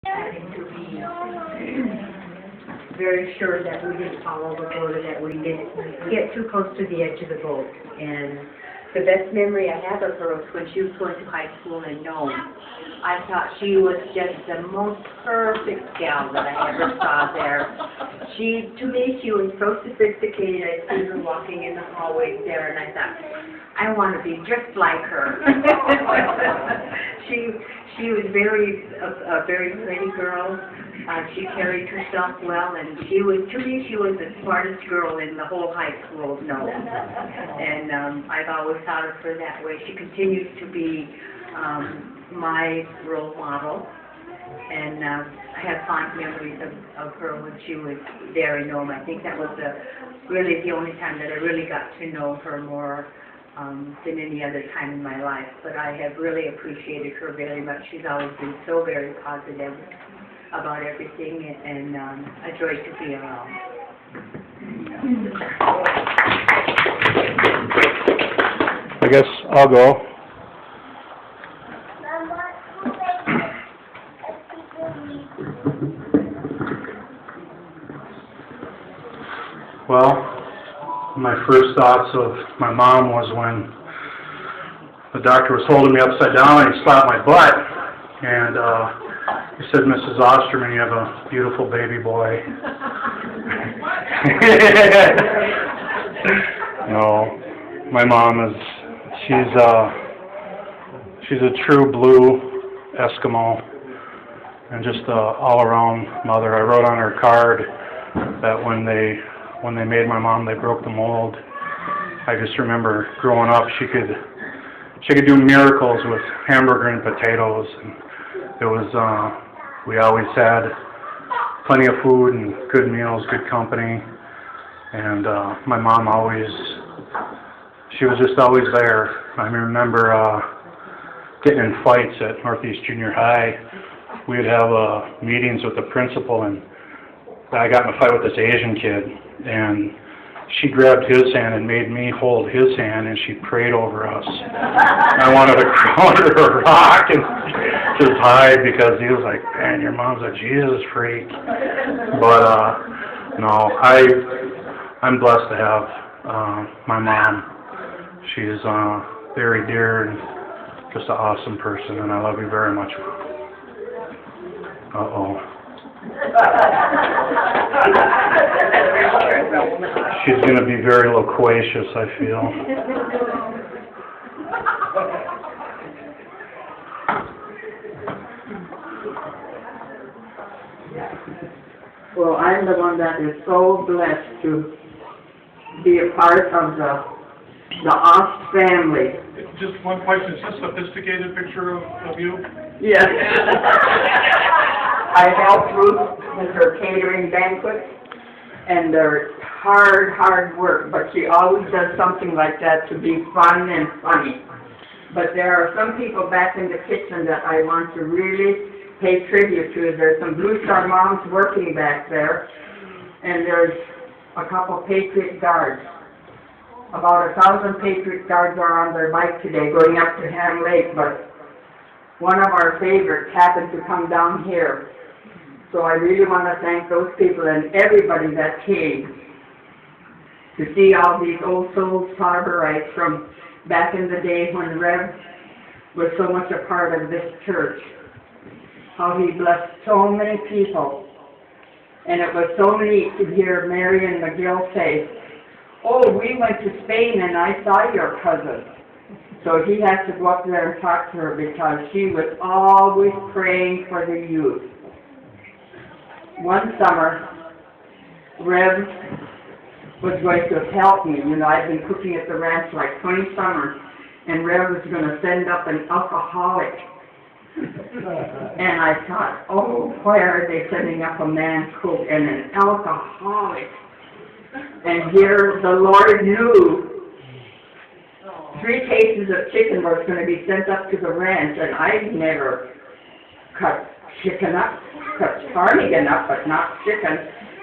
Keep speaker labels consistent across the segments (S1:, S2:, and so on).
S1: having to be very sure that we didn't fall overboard or that we didn't get too close to the edge of the boat. And the best memory I have of her was when she was going to high school in Nome. I thought she was just the most perfect gal that I ever saw there. To me, she was so sophisticated. I see her walking in the hallways there, and I thought, I want to be just like her. She was a very pretty girl. She carried herself well, and to me, she was the smartest girl in the whole high school of Nome. And I've always thought of her that way. She continues to be my role model, and I have fond memories of her when she was there in Nome. I think that was really the only time that I really got to know her more than any other time in my life. But I have really appreciated her very much. She's always been so very positive about everything, and a joy to be around.
S2: I guess I'll go. Well, my first thoughts of my mom was when the doctor was holding me upside down and he slapped my butt, and he said, "Mrs. Osterman, you have a beautiful baby boy." No, my mom she's a true blue Eskimo and just an all-around mother. I wrote on her card that when they made my mom, they broke the mold. I just remember growing up, she could do miracles with hamburger and potatoes, and it was we always had plenty of food and good meals, good company, and my mom she was just always there. I remember getting in fights at Northeast Junior High. We'd have meetings with the principal, and I got in a fight with this Asian kid, and she grabbed his hand and made me hold his hand, and she prayed over us. I wanted to crawl under a rock and just hide because he was like, "Man, your mom's a Jesus freak." But no, I'm blessed to have my mom. She's very dear and just an awesome person, and I love you very much. Uh-oh. She's going to be very loquacious, I feel.
S3: Well, I'm the one that is so blessed to be a part of the Ost family.
S2: Just one question. Is this a sophisticated picture of you?
S3: Yes. I help Ruth with her catering banquets, and they're hard work, but she always does something like that to be fun and funny. But there are some people back in the kitchen that I want to really pay tribute to. There's some Blue Star moms working back there, and there's a couple Patriot Guards. About 1,000 Patriot Guards are on their bike today going up to Ham Lake, but one of our favorites happened to come down here. So I really want to thank those people and everybody that came to see all these old souls Harborites from back in the day when Rev was so much a part of this church. How he blessed so many people. And it was so neat to hear Marion McGill say, "Oh, we went to Spain and I saw your cousin." So he had to go up there and talk to her because she was always praying for the youth. One summer, Rev was going to help me. You know, I've been cooking at the ranch like 20 summers, and Rev was going to send up an alcoholic. And I thought, oh, why are they sending up a man cook and an alcoholic? And here the Lord knew 3 cases of chicken were going to be sent up to the ranch, and I've never cut chicken up, cut ptarmigan up, but not chicken.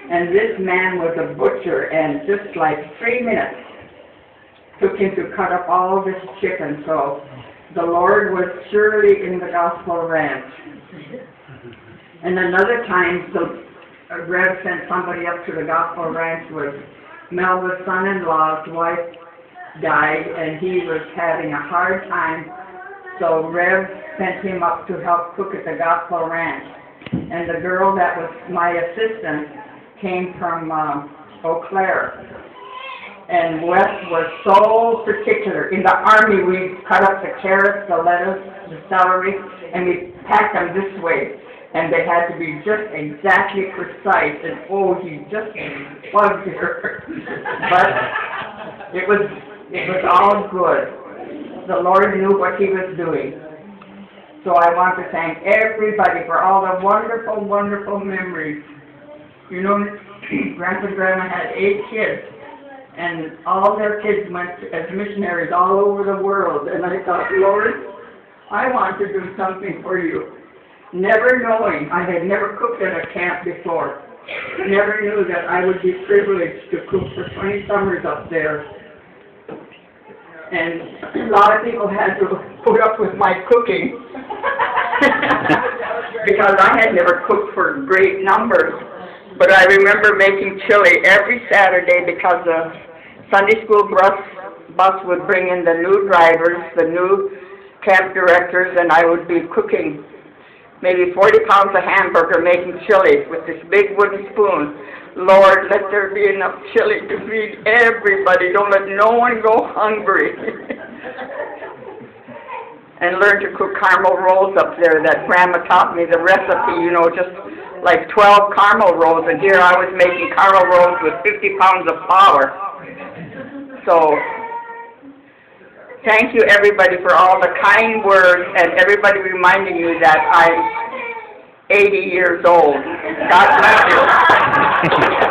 S3: And this man was a butcher, and just like 3 minutes took him to cut up all this chicken. So the Lord was surely in the gospel ranch. And another time, the Rev sent somebody up to the Gospel Ranch with Melva's son-in-law's wife died, and he was having a hard time, so Rev sent him up to help cook at the Gospel Ranch. And the girl that was my assistant came from Eau Claire. And Wes was so particular. In the Army, we cut up the carrots, the lettuce, the celery, and we packed them this way. And they had to be just exactly precise. And oh, he just bugged her. But it was all good. The Lord knew what he was doing. So I want to thank everybody for all the wonderful, wonderful memories. You know, Grandpa and Grandma had 8 kids. And all their kids went as missionaries all over the world. And I thought, Lord, I want to do something for you. Never knowing, I had never cooked at a camp before. Never knew that I would be privileged to cook for 20 summers up there. And a lot of people had to put up with my cooking. Because I had never cooked for great numbers. But I remember making chili every Saturday because the Sunday school bus would bring in the new drivers, the new camp directors, and I would be cooking maybe 40 pounds of hamburger, making chili with this big wooden spoon. Lord, let there be enough chili to feed everybody. Don't let no one go hungry. And learn to cook caramel rolls up there that Grandma taught me the recipe, you know, just like 12 caramel rolls, and here I was making caramel rolls with 50 pounds of flour. So, thank you everybody for all the kind words and everybody reminding you that I'm 80 years old. God bless you.